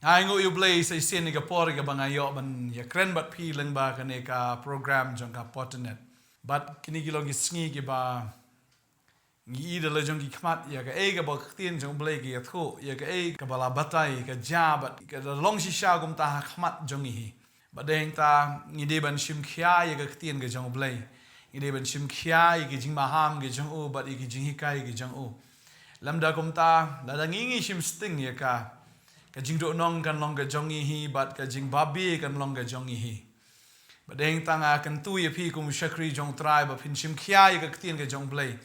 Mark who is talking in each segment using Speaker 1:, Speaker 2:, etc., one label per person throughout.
Speaker 1: Hai ngu you play sa isin ni ka por ka bangayo ban ya kren bat pi leng ba ka ne ka program jong ka potnet. But kini gilong gisngi ki ba ngi de le jong ki kmat ya ka ka ba tien jong play ki thu ya ka bala batai ka jabat ka long si sha gum ta kmat jong hi. Ba deng ta ngi de ban shim khia ya ka tien ka jong play. Ngi de ban shim khia ya ki jing maham ki jong u bat ki jing hi kai ki jong u. Lamda kum ta la ngi shim sting ya ka jing do nong kan long ka jongi hi bat ka jing babi kan long ka jongi hi badeng tanga kan tu ye phi kum shakri jong trai ba phin shim khia ye ka tien ka jong play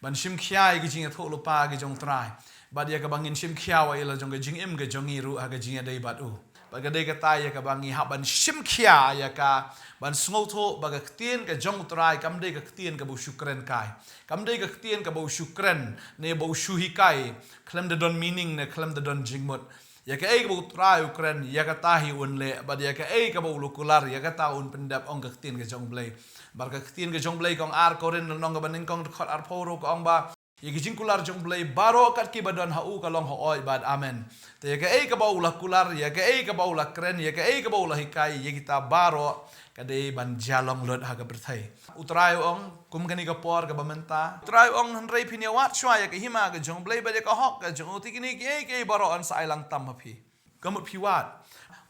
Speaker 1: ban shim khia ye ka jing tho lo pa ka jong trai bat ye ka bangin shim khia wa ila jong ka jing im ka jongi ru ha ka jing dei bat u ba ka dei ka ta ye ka bangi ha ban shim khia ya ka ban sngo tho ba ka tien ka jong trai kam dei ka tien ka bu shukren kai kam dei ka tien ka bu shukren ne bu shu hi kai klem de don meaning ne klem de don jing mot ya ka ka bu trai ukren ya ka tahi un le ba ya ka bu lukular ya ka ta un pendap ong ka tien ka jong blai bar ka tien ka jong blai kong ar korin nong ka banin kong khot ar phoro ko ong ba ya ki jing kular jong blai baro kat ki badon ha u ka long ho oi bad amen te ya ka bu lukular ya ka bu lakren ya ka bu hikai ya kita baro kadai ban jalong lot ha ka berthai utrai ong kum kani ka por ka bamenta utrai ong hanrei phinia wat shwa ya ka hima ka jong blai ba ya ka hok ka jong uti kini ke baro an sai lang tam ha phi kamut phi wat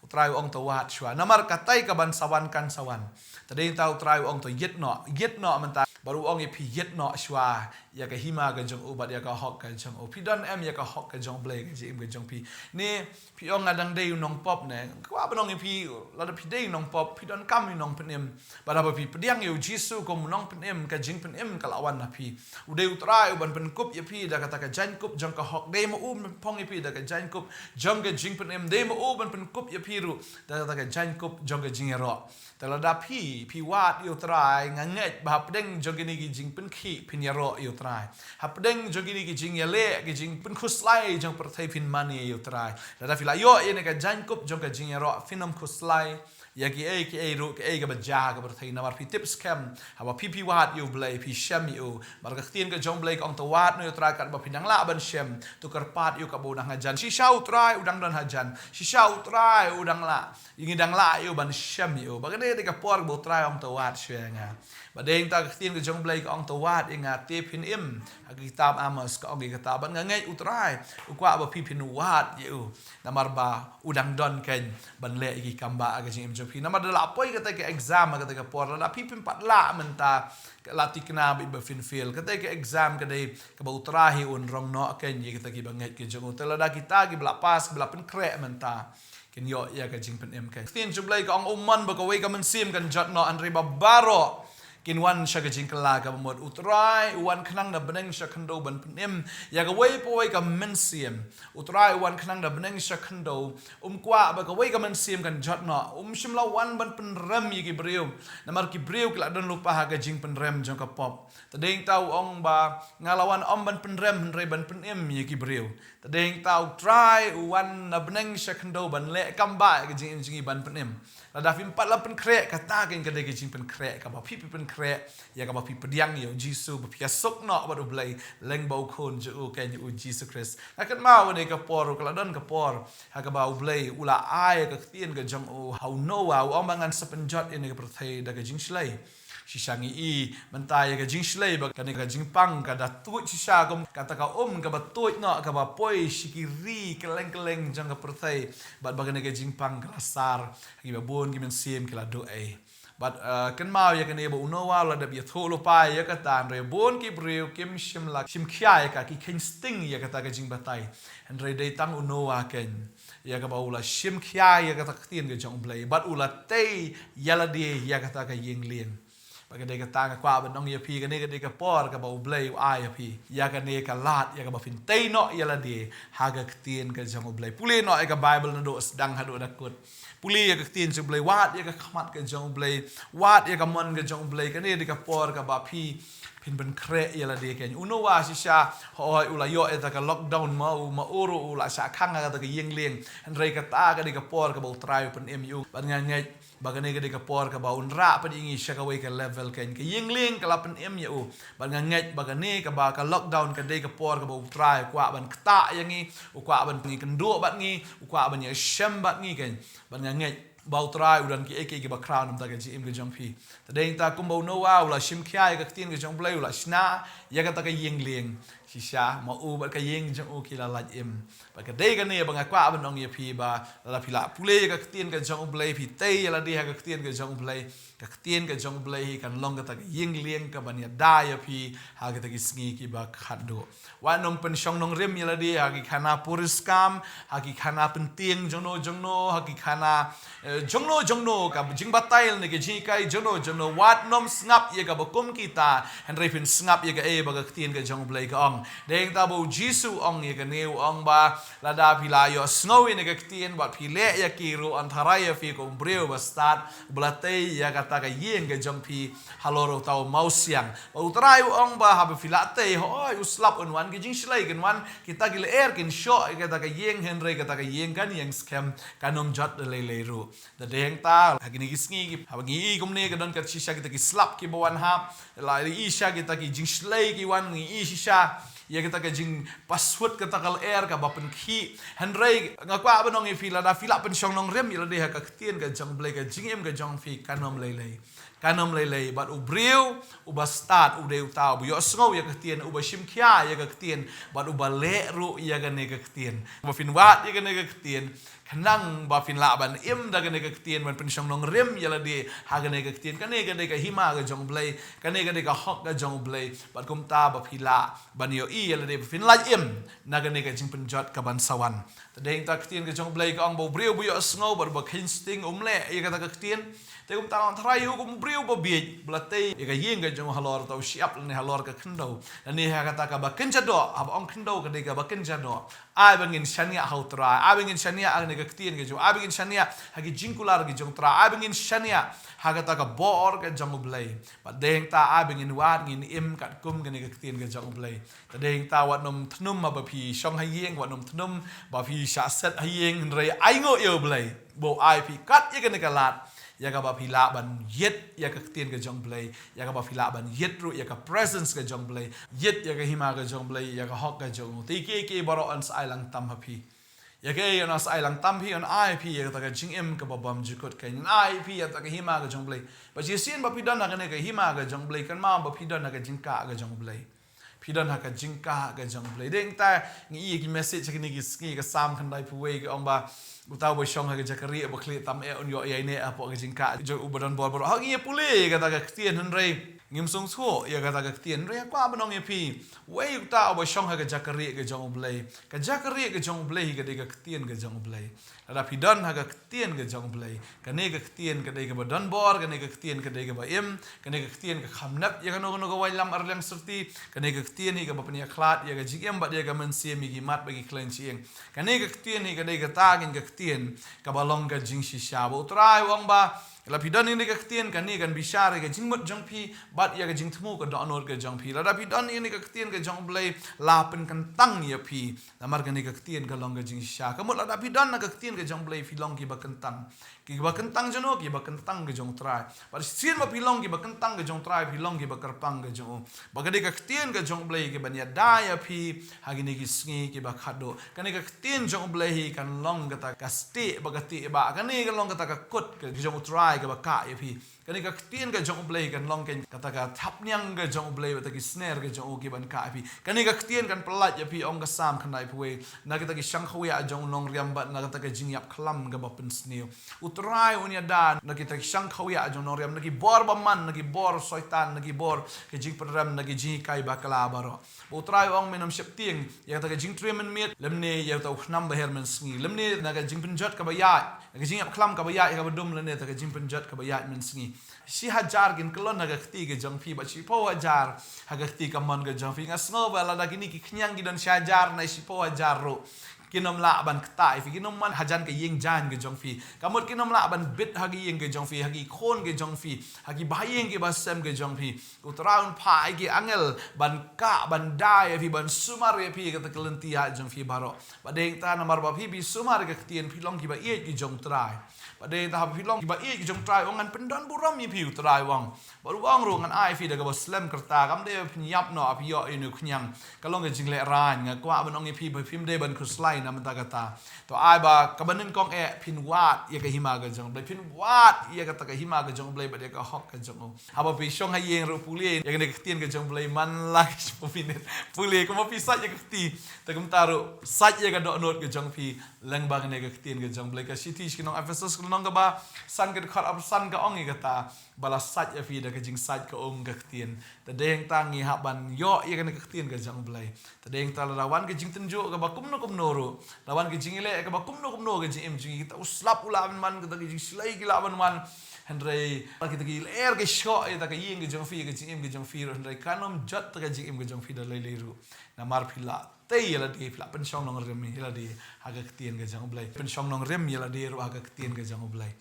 Speaker 1: utrai ong to wat shwa namar katai ka ban sawan kan sawan tadei ta utrai ong to yet no menta baru ong phi yet no shwa ya ka hima ka jong u ba ya ka hok ka jong u phi don em ya ka hok ka jong blai ka jim ka jong phi ni phi ong adang dei nong pop ne kwa banong phi la da phi dei nong pop phi don kam nong penem ba da phi pediang yu jisu kom nong penem ka jing penem ka lawan na phi udei utrai ban pen kup ya phi da kata ka jan kup jong ka hok dei mo pong phi da ka jan kup jong ka jing penem dei mo ban pen kup ya phi ru da kata ka jan kup jong ka jing ro ta la da phi wat yu trai nganget ba pedeng jong ni ki jing pen khi phin ya ro yu trai ha pedeng jong ni ki jing ya le ki jing pen khuslai jong per thai phin mani yu trai da fi la yo ene ka jan kup jong ka jing ya ro phinam khuslai ya ki ru ki ka ba ja ka per thai na mar phi tips cam ha ba phi wat yu blai phi sham yu mar ka tien ka jong blai ong to wat no yu trai ka ba phinang la ban shem tu kar pat yu ka bo na hajan si shau trai udang don hajan si shau trai udang la yin dang la yu ban shem yu ba ka de ka por bo trai ong to wat shwenga ba deng ta tien ka jong blai ong to wat inga te phin im kitab Amos ka ong kitab ban ngai utrai ukwa ba phi phin wat yu namar ba udang don ken ban le ki kamba aga jing im jopi namar la poi ka ka exam ka ka por la phi phin pat la menta la tikna bi ba fin fil ka ka exam ka dei ka ba utrai un rong no ken ye ka ki ba ngai ki jong tela da kita ki bla pas bla pen kre menta ken yo ya ka jing pen em ken tien jong blai ka ong umman ba ka we ka men sim kan jot no an ba baro kin wan sha ka jing kala ka mod utrai wan khnang da beneng sha khando ban pnem ya ka wei po wei ka men sim utrai wan khnang da beneng sha khando kwa ba ka wei ka men sim kan jot no shim la wan ban pen ram yi ki breu namar ki breu kla don lupa ha ka jing pen rem jong ka pop tadeng tau ong ba ngalawan om ban pen rem re ban pen em yi ki breu tadeng tau try wan na beneng sha khando ban le kam ba ka jing ban pen em la da fim pat la pen kre ka ta ken ka de ka jing pen kre ka ba pi pen kre ya ka ba pi pediang yo jisu ba pi sok no ba do blai leng bau khon ju ken u jisu christ ka kan ma wa ne ka por ka la don ka por ha ka ba u blai ula ai ka tien ka jong o how no wa om bangan sa pen jot in ka prathai da ka jing shlai shishangi i mentai ka jing shlai ba ka ne ka jing pang ka da tu shisha kom kata ka ka ba toit no ka ba poi shikiri keleng jong ka prathai ba ba ka ne ka jing pang ka sar ki ba bon ki men sim ki la do ai but kan mau ya kan ebo uno wa la da bi tholo pa ya ka tan re bon ki breu kim shim la shim khia ya ka ki ken sting ya ka ta ka jing batai and re dei tang uno wa ken ya ka ba ula shim khia ya ka ta tien ka jong blai but ula te ya la de ya ka ta ka yeng lien ba ka de ka ta ka kwa ba nong ya pi ka ne ka de ka por ka ba u blai u ai ya pi ya ka ne ka lat ya ka ba fin te no ya la de ha ka tien ka jong blai pule no ka bible na do sedang ha do da kut puli ya ka tien jong blai wat ya ka khamat ka jong blai wat ya ka mon ka jong blai ka ne de ka por ka ba phi pin ben kre ya la de ken uno wa si sha hoi ula yo eta ka lockdown ma uru ula sa khang ka ka yeng leng an rei ka ta ka de ka por ka ba trai pen mu ban ngai bagane ka de ka por ka ba un ra pa ingi sha ka we ka level ken ka yeng leng ka la pen mu ban ngai bagane ka ba ka lockdown ka de ka por ka ba trai kwa ban ta yang ngi kwa ban ngi kan do bat ngi kwa ban ya shem bat ngi ken ban ngai bau trai udan ki eke ki ba crown am ta ka ji im ge jong phi ta deng ta kum bau no wa ula shim khia ka tin ge jong play ula sna ya ka ta ka yeng leng si sha ma u ba ka yeng jong u ki la la im ba ka de ka ne ba nga kwa ban ong ye phi ba la phi la pule ka tin ka jong play phi te ya la de ka tin ka jong play ka tin ka jong play kan long ka ta ka yeng leng ka ban ya da ya phi ha ka ta ki sngi ki ba khat do wa nong pen shong nong rem ya la de ha ki khana puris kam ha ki khana pen tieng jong no ha ki khana jongno ka jing batail ne ke ji kai jongno wat nom snap ye ka bokum kita henry fin snap ye ka e ba ka tien ka jong blai ka ong deng ta bo jisu ong ye ka neu ong ba la da pila yo snow ne ka tien ba phile ya ki ru an tharai ya fi ko breu ba start blate ya ka ta ka yeng ka jong phi haloro tau mausiang ba utrai ong ba ha ba filate hoi uslap on wan ki jing slai kan wan kita gil air kin sho ka ta ka yeng henry ka ta ka yeng kan yang scam kanom jot le ru da deng ta hagini gisngi ki habangi gumne ka don ka shisha kita ki slap ki bawan hap la isha kita ki jing slay ki wan ngi isha ya kita ka jing password ka takal air ka bapen khi henry ngakwa banong i fila da fila pen shong nong rem ila de ka tien ka jong blai ka jing em ka jong fi kanom lei bat ubriu uba start ude utau bu yo sngo ya ka tien uba shim khia ya ka tien bat uba le ru ya ka ne ka tien ba fin wat ya ka ne ka tien kanang ba fin la ban im da ka ne ka tien ban pen shong nong rem ya la de ha ka ne ka tien ka ne ka hima ka jong blai ka ne ka hok ka jong blai bat kum ta ba phila ban yo i ya la de fin la im na ka ne ka jing pen jot ka ban sawan ta deng ta tien ka jong blai ka ong bo briu bu yo sngo ba kinsting le ya ka tien te kum ta thrai hu kum briu bo bi blate ya ka yeng ka jong halor tau siap ne halor ka khndo ni ha ka ta ka ba kinjado ab ong khndo ka de ka ba kinjado ai bangin shania hau tra ai bangin shania ang ne ka tien ka jong ai bangin shania ha ki jingkular ki jong tra ai bangin shania ha ka ta ka bor ka jong blai ba deng ta ai bangin wat ngin im ka kum ka ne ka tien ka jong blai ta deng ta wat nom thnum ma ba phi shong ha yeng wat nom thnum ba phi sha set ha yeng rei ai ngo yo blai bo ai phi kat ye ka ne ka lat ya ka ba phila ban yet ya ka tien ka jong blai ya ka ba phila ban yet ru ya ka presence ka jong blai yet ya ka hima ka jong blai ya ka hok ka jong ti ke baro an sai lang tam ha phi ya ke an sai lang tam phi an ai phi ya ka jing em ka ba bam jikot ka an ai phi ya ta ka hima ka jong blai ba ji sin ba phi dan na ka ne ka hima ka jong blai kan ma ba phi dan na ka jing ka jong blai phi dan ha ka jing ka jong blai deng ta ngi ki message ka ni ki ka sam kan dai pu we ka ong ba utau bo shong ha ka jakari ba kli tam e on yo ya ne apo ka jing ka jo ubadan bor ha ngi pule ka ta ka tien hun rei ngim sung so ya ka ta ka tien re kwa ba nong e phi we utau bo shong ha ka jakari ka jong blai ka jakari ka jong blai ka de ka tien ka jong blai ada phi dan ha ka tien ka jong blai ka ne ka tien ka de ka ba dan bor ka ne ka tien ka de ka ba em ka ne ka tien ka khamnap ya ka no ka wai lam ar lang serti ka ne ka tien hi ka ba pania khlat ya ka jigem ba de ka men se mi gi mat ba gi klen chieng ka ne ka tien hi ka de ka ta gin ka tien ka balong ka jing shi sha bo trai wang ba la pidan ni ka tien ka ni kan bishare ka jing mot jong phi bat ya ka jing thmu ka donor ka jong phi la pidan ni ka tien ka jong blai la pen kan tang ya phi la mar ka ni ka tien ka long ka jing sha ka mot la pidan na ka tien ka jong blai phi long ki ba kan tang ki ba kan tang jano ki ba kan tang ka jong trai par sin ma phi long ki ba kan tang ka jong trai phi long ki ba kar pang ka jong ba ka de ka tien ka jong blai ki ban ya da ya phi ha gi ni ki sngi ki ba khado ka ni ka tien jong blai kan long ka ta ka ste ba ka ti ba ka ni ka long ka ta ka kut ka jong trai ka ba ka ya phi kani ka tien ka jong blai kan long ken kata ka thap nyang ka jong blai ta ki snare ka jong ki ban ka phi kani ka tien kan plat ya phi ong ka sam kan dai pwe na ka ta ki shang khawya jong long riam ba na ka ta ka jing yap khlam ga ba pen sneo utrai unya dan na ki ta ki shang khawya jong long riam na ki bor ba man na ki bor soitan na ki bor ke jing pram na ki jing kai ba kala baro utrai ong menam shep tieng ya ta ka jing tremen met lemne ya ta khnam ba hermen sngi lemne na ka jing pen jot ka ba ya na ka jing yap khlam ka ba ya ka ba dum lemne ta ka jing pen jot ka ba ya men sngi si hajar gin kelon na gakti ke jong phi ba si po hajar ha gakti ka mon ke jong phi ngas ngo ba la da kini ki khnyang gi don si hajar na si po hajar ro kinom la ban ktai fi kinom man hajan ke yeng jan ke jong fi kamot kinom la ban bit hagi yeng ke jong fi hagi khon ke jong fi hagi bayeng ke basem ke jong fi utraun pai ke angel ban ka ban dai fi ban sumar ye fi ke kelentia jong fi baro badeng ta namar ba fi bi sumar ke tien fi long ki ba ye ki jong trai badeng ta fi long ki ba ye ki jong trai ongan pendon buram mi fi trai wang baru wang ru ngan ai fi da ga slem kerta kam de nyap no api yo inu knyang kalong ke jingle ran nga kwa ban ong fi ba phim de ban khuslai na man ta kata to ai ba ka banin kong e phin wat ye ka hima ga jong blai phin wat ye ka ta ka hima ga jong blai ba de ka hok ka jong ha ba pi shong ha yeng ru puli ye ka ne ka tien ga jong blai man la po pin puli ko ma pi sa ye ka ti ta kum taru sa ye ka do not ga jong phi lang ba ne ka tien ga jong blai ka city ki nong Ephesus ki nong ga ba san ka khat up san ka ong ye ka ta bala sat ya fi da ka jing sat ka ka tien ta deng tangi ha ban yo ye ka ne ka tien ga jong blai ta deng ta lawan ka jing tenjo ka ba kum no ru lawan ka jing ile ka ba kum no ka jing em jing ta uslap ulawan man ka ta jing slai ki lawan man Henry kita ki air ke shot ta ka yeng ke jong fi ke jing em ke jong fi Henry kanom jot ta ka jing em ke jong fi da le ru na mar phila tei la di phila pen shong nong rem hi la di ha ka tien ke jong blai pen shong nong rem la di ru ha ka tien ke jong blai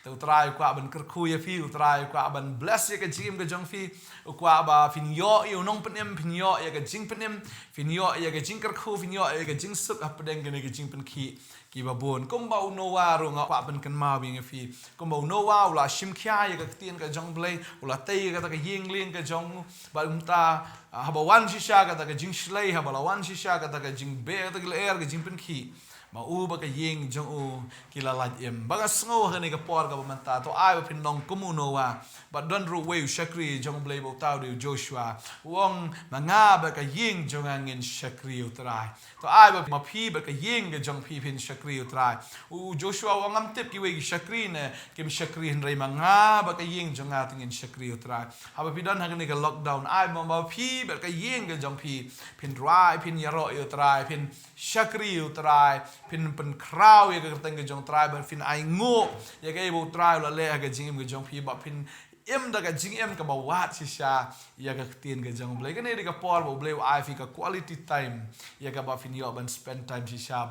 Speaker 1: ta utrai kwa ban ker khu ye fi utrai kwa ban bless ye ke jing em ke jong fi kwa ba fin yo yu nong pen em fin yo ye ke jing pen em fin yo ye ke jing ker khu fin yo ye ke jing suk ap deng ke ne ke jing pen ki ba bon kom ba no wa ro nga kwa ban kan ma wi nge fi kom ba no wa la shim khya ye ka tien ka jong blai ula tei ka ta ka yeng ling ka jong ba ta ha ba wan shi sha ka ta ka jing shlai ha ba la wan shi sha ka ta ka jing be ta ka er ka jing pen ki ma u ba ka yeng jong u ki la lat em ba ka sngo ha ne ka por ka ba man ta to ai ba phin nong kom no wa ba don ru we shakri jong blai bo ta du Joshua wong ma nga ba ka yeng jong angin shakri utrai to ai ba ma phi ba ka yeng ka jong phi phin shakri utrai u Joshua wong am tip ki we ki shakri ne kim shakri hin rei ma nga ba ka yeng jong a tingin shakri utrai ha ba pi don ha ne ka lockdown ai ma phi ba ka yeng ka jong phi phin rai phin yaro utrai phin shakri utrai phin pen kraw ye ka teng ka jong trai ba phin ai ngo ye ka bo trai la le ka jing ka jong phi ba phin em da ka jing em ka ba wat si sha ya ka tien ka jong blai ka ne ka por bo blai ai fi ka quality time ya ka ba fin yo ban spend time si sha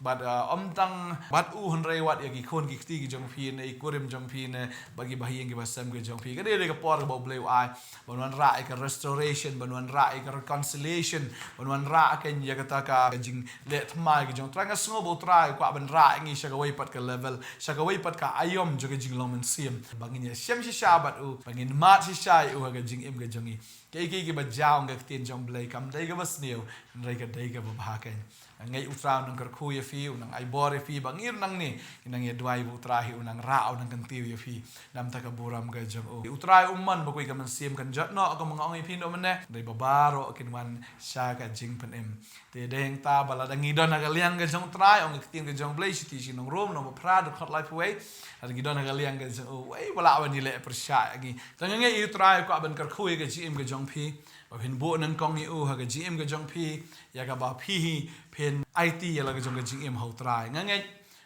Speaker 1: but om tang but hun rei wat ya ki khon ki ti ki jong phi ne ikurim jong phi ne bagi ba hieng ki ba sam ka jong phi ka ne ka por bo blai ai ban ra ka restoration ban ra ka reconciliation ban ra ka ya ka ta ka jing le thmai ki jong trang ka sngo bo trai kwa ban ra ngi sha ka wei pat ka level sha ka wei pat ka ayom jo ka jing lom sim bangin ya sem si sha bat u bangin mat si sha u ga jing em ga jongi ke ba jaung ga tien jong blai kam dai ga bas neu rai ga dai ga ba ha ken ngai utrau nang kar khu ye fi unang ai bor ye fi bangir nang ni nang ye dwai bu trahi unang ra unang kan tiu ye fi nam ta ka buram ga jong u utrai umman ba koi ka man sim kan jat no ka mang ong phi no man ne dai ba baro kin wan sha ka jing pen em te deng ta bala dangi don ga liang ga jong trai ong tien ga jong blai si ti si nong rom no ma pra do khot life away ada gidon ga liang ga jong u wei bala wan ni le persya gi tang ngai utrai ko ban kar khu ye ga ji em ga jong phi ba phin bo nan kong ni u ha ga ji em ga jong phi ya ga ba phi phin IT ya la ga jong ga jing em ho trai ngai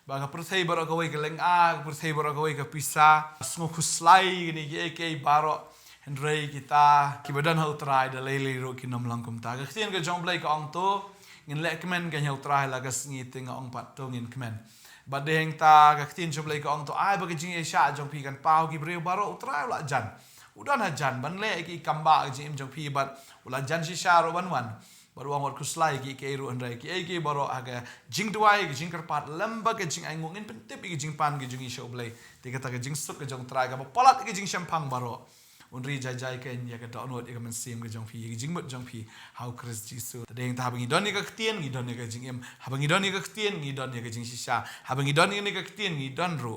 Speaker 1: ba ka prthei baro ka wei ka leng a prthei baro ka wei ka pisa sngo khuslai ni ge ke baro hendrei kita ki badan ho trai da lele ro ki nom lang kum ta ga tien ga jong blai ka ong to ngin le kmen ga ho trai la ga sngi ting ong pat to ngin kmen ba deng ta ga tien jong blai ka ong to ai ba ga jing e sha jong pi kan pau ki breu baro trai la jan udan ha jan ban le ki kamba ga jing jong pi bat ula jan si sha ro wan baru angor kuslai ki ke ru andrai ki baro aga jing duai ki jing karpat lamba ke jing aingung in pentip ki jing pan ki jing isho blai te kata ke jing suk ke jong trai ga palat ki jing champang baro unri jai ken ya ka download ya men sim ke jong phi ki jing mut jong phi how Chris jisu deng ta bangi don ni ka tien ngi don ni ka jing em ha bangi don ni ka tien ngi don ni ka jing shisha ha bangi don ni ka tien ngi don ro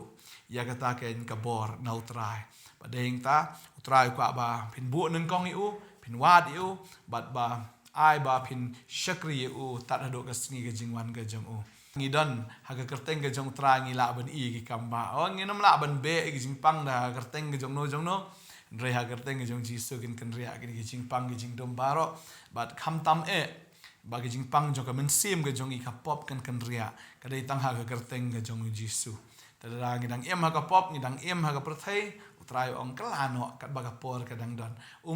Speaker 1: ya ka ta ken ka bor nau trai ba deng ta utrai kwa ba pin bu nang kong u pin wat u bat ba ai ba phin shakri u tat hado ka sngi ga jingwan ga jong u ngi don ha ka kerteng ga jong tra ngi la ban i ki kamba o ngi nam la ban be ki jing pang da kerteng ga jong no re ha kerteng ga jong jisu kin kan ria ki jing pang ki jing dom baro bat kham tam e ba ki jing pang jong ka men sim ga jong i ka pop kan ria ka dei tang ha ka kerteng ga jong jisu tadara ngi dang em ha ka pop ngi dang em ha ka prathai utrai ong kelano kat bagapor kadang don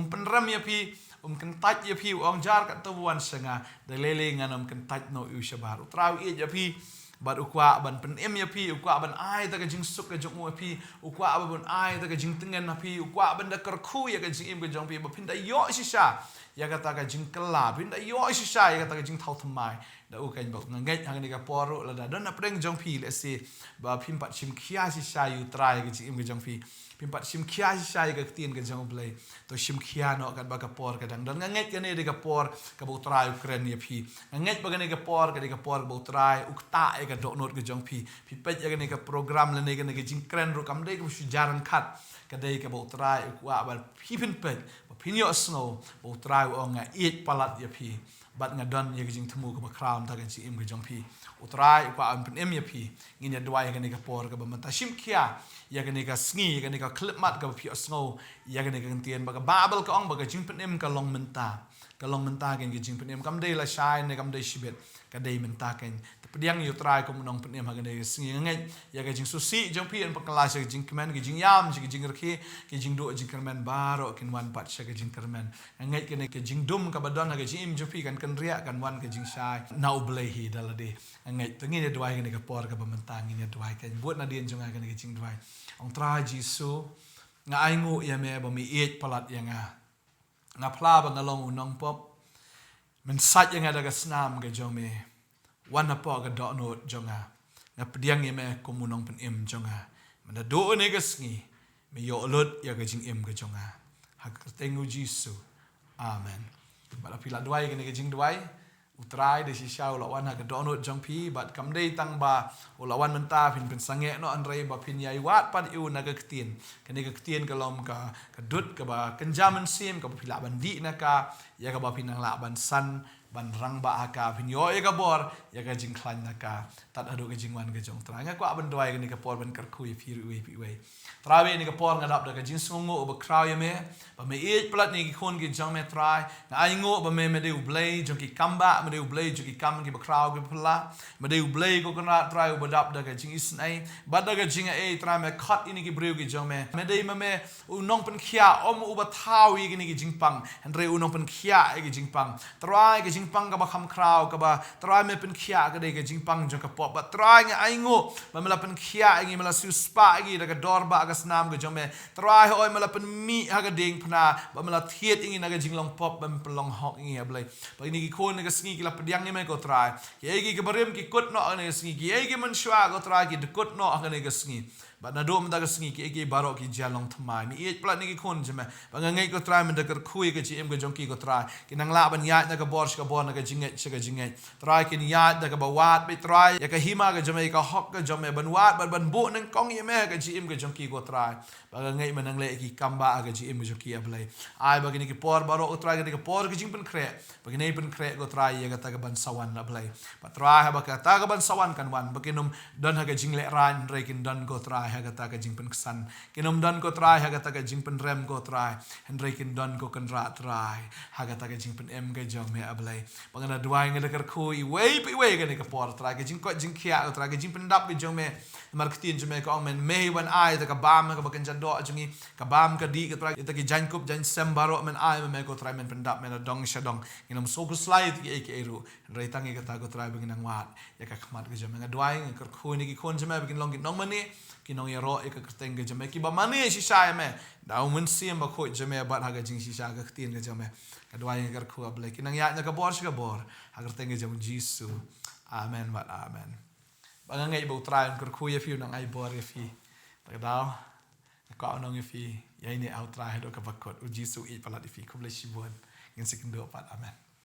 Speaker 1: penram ya pi kentaj ya pi ong jar kat tuan senga dalele nganom kentaj no u shabar utrai ya pi bat ukwa ban penem ya pi ukwa ban ai ta ka jing suk ka jong pi ukwa ban ai ta ka jing tengen pi ukwa ban da kerku ya ka jing im ka jong pi ba pinda yo sisa ya kata ka jing kela pinda yo sisa ya kata ka jing thau thamai da u kan bok ngai hang ni ka poru la da don na preng jong pi le se ba phim pat sim khia sisa yu trai ka jing im ka jong pi phim pat sim khia sisa ya ka tien ka jong play to sim khia no kan ba ka por ka dang don ngai ka ne de ka por ka bo trai Ukraine ya pi ngai ba ka ne ka por bo trai ukta ka dok not ke jong pi pet ya ne ka program le ne ka jing kren ro kam de ko jaran khat ka de ka bo trai wa ba pi pin pet ba pin yo snow bo trai o nga eat palat ya pi bat nga don ya jing thmu ka ba crown ta ka ji im ke jong pi utrai kwa an pin em ya pi ngin ya dwai ka ne ka por ka ba mata sim kia ya ka ne ka sngi ka ne ka clip mat ka pi snow ya ka ne ka tien ba ka babel ka ong ba ka jing pin em ka long menta kan ke jing pin em kam de la shine ne kam de shibet ka de menta kan pediang yu try ko munong penem ha gane singi ngai ya ga jing susi jong pi en pakala sa jing kemen ge jing yam jing rki ke jing do jing kermen baro kin wan pat sa ge jing kermen ngai kene ke jing dum ka badon ha ge jing jong pi kan ria kan wan ke jing shai nau blai hi dalade ngai tengi ne dwai gane ka por ka bamantang ne dwai kan buat na dien jong ha gane ge jing dwai ong tra jisu nga ai ngu ya me ba mi et palat ya nga pla ba ngalong unong pop men sat yang ada ga snam ge jong me wan apa ka dok not jonga na pediang me komunong pen im jonga mana do ne ka sngi me yo lot ya ka jing im ka jonga hak tengu jisu amen bala pila duai ka ne ka jing duai utrai de si shau lawan ha ka dok not jong pi bat kam dei tang ba lawan menta pin pen sange no anrei ba pin yai wat pan iu na ka ktien ka ne ka ktien ka lom ka dut ka ba kenjaman sim ka pila bandi na ka ya ka ba pinang la ban san ban rang ba ka pin yo ya ka bor ya ka jing klan na ka tat adu ka jing wan ka jong tra nga kwa ban doi ka ni ka por ban kar kui pi we trawe ni ka por nga dap da ka jing songo ba kraw ya me ba me e plat ni ki khon ki jong me trai na ai ngo ba me de ublay jong ki kamba me de ublay jong ki kam ki ba kraw ki pla me de ublay ko kana trai ba dap da ka jing isnai ba da ka jing e trai me khat ini ki breu ki jong me de me unong pen khia om u ba thawi ki ni ki jing pang andre unong pen khia e ki jing pang trai ki jing pang ka ba kham kraw ka ba trai me pen khia ka de ka jing pang jong ka pop ba trai nga ai ngo ba me la pen khia ngi me la su spa ngi da ka dor ba ka snam ka jong me trai oi me la pen mi ha ka ding pna ba me la thiet ngi na ka jing long pop ba pelong hok ngi ablai ba ni ki khon ka sngi ki la pediang ni me ko trai ki ai ki barem ki kot no ne sngi ki ai ki man shwa ko trai ki de kot no ha ne ka sngi ba na do mda ka sngi ki baro ki jalong thamai mi e plat ni ki khon jeme ba ngai ko trai mda kar khui ka chi em ka jong ki ko trai ki nang la ban ya na ka bor na ka jinget ka jinget trai ki ya da ka ba wat be trai ya ka hima ka jeme ka hok ka jeme ban wat ban bu nang kong ye me ka chi em ka jong ki ko trai ba ngai manang le ki kamba ka chi em jong ki ablai ai ba ki por baro o trai ki por ki jing pen kre ba ki nei pen kre ko trai ya ka ta ka ban sawan ablai ba trai ba ka ta ka ban sawan kan wan ba kinum don ha ka jing le ran re kin don ko trai ha kata ka jingpen kesan kinom don ko try ha kata ka jingpen rem ko try hendrai kin don ko kan ra try ha kata ka jingpen em ka jong me ablai bangana duai ngada kar kui wei pi wei ka ne ka por try ka jing ko jing khia ko try ka jingpen dap ka jong me marketin jong me ko men me wan ai ta ka bam ka bakan jan do jongi ka bam ka di ka try ta ki jan kup jan sem baro men ai me ko try men pendap men dong shadong inam so slide ki ek eru hendrai tangi kata ko try bangina wat ya ka khamat ka jong me duai kar kui ni ki khon jong me begin long ki nong mani kinong yaro ika kerteng ke jame ki ba mani shisha me da mun sim ba khoi jame ba ha ga jing shisha ga tin ke jame ka dwai ngar khu ablai kinang ya na ka bor ha kerteng ke jam jisu amen ba amen ba ngai ba trai kar khu ya fi nang ai bor ya fi ta da ka nong ya fi ya ni out trai do ka bakot u jisu I pala di fi ku ble shibon ngin sikindo pat amen